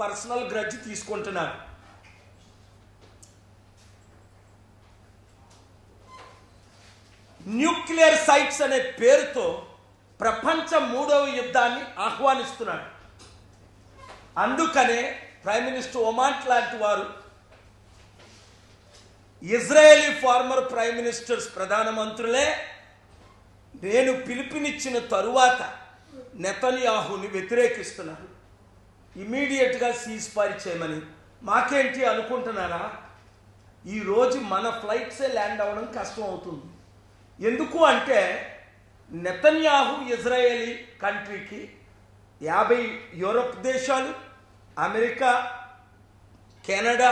Personal grudge తీసుకుంటున్నారు. Nuclear sites అనే పేరుతో ప్రపంచ మూడవ యుద్ధాన్ని ఆహ్వానిస్తున్నాడు. అందుకనే ప్రైమ్ మినిస్టర్ ఒమాన్ లాంటి వారు, ఇజ్రాయేలీ ఫార్మర్ ప్రైమ్ మినిస్టర్స్ ప్రధానమంత్రులే నేను పిలుపునిచ్చిన తరువాత నెతన్యాహుని వ్యతిరేకిస్తున్నారు. ఇమీడియట్గా సీజ్ ఫైర్ చేయమని. మాకేంటి అనుకుంటున్నారా? ఈరోజు మన ఫ్లైట్సే ల్యాండ్ అవ్వడం కష్టం అవుతుంది. ఎందుకు అంటే నెతన్యాహు ఇజ్రాయేలీ కంట్రీకి 50 యూరప్ దేశాలు, అమెరికా, కెనడా,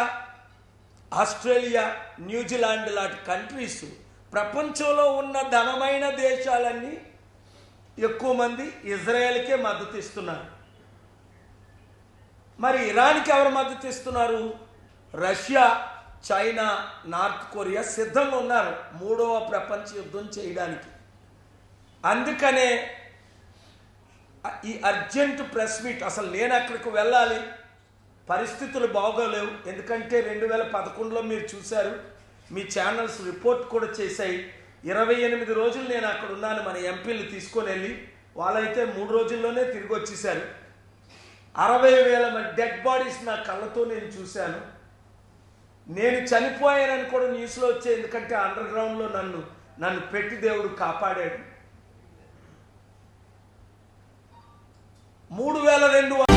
ఆస్ట్రేలియా, న్యూజిలాండ్ లాంటి కంట్రీస్, ప్రపంచంలో ఉన్న ధనమైన దేశాలన్నీ ఎక్కువ మంది ఇజ్రాయెల్కే మద్దతు ఇస్తున్నారు. మరి ఇరాన్కి ఎవరు మద్దతు ఇస్తున్నారు? రష్యా, చైనా, నార్త్ కొరియా సిద్ధంగా ఉన్నారు మూడవ ప్రపంచ యుద్ధం చేయడానికి. అందుకనే ఈ అర్జెంట్ ప్రెస్ మీట్. అసలు నేను అక్కడికి వెళ్ళాలి, పరిస్థితులు బాగోలేవు. ఎందుకంటే 2011లో మీరు చూశారు, మీ ఛానల్స్ రిపోర్ట్ కూడా చేశాయి. 28 రోజులు నేను అక్కడ ఉన్నాను. మన ఎంపీలు తీసుకొని వెళ్ళి వాళ్ళైతే 3 రోజుల్లోనే తిరిగి వచ్చేసారు. 60,000 మంది డెడ్ బాడీస్ నా కళ్ళతో నేను చూశాను. నేను చనిపోయానని కూడా న్యూస్లో వచ్చాయి. ఎందుకంటే అండర్ గ్రౌండ్లో నన్ను పెట్టి దేవుడు కాపాడాడు. 3,200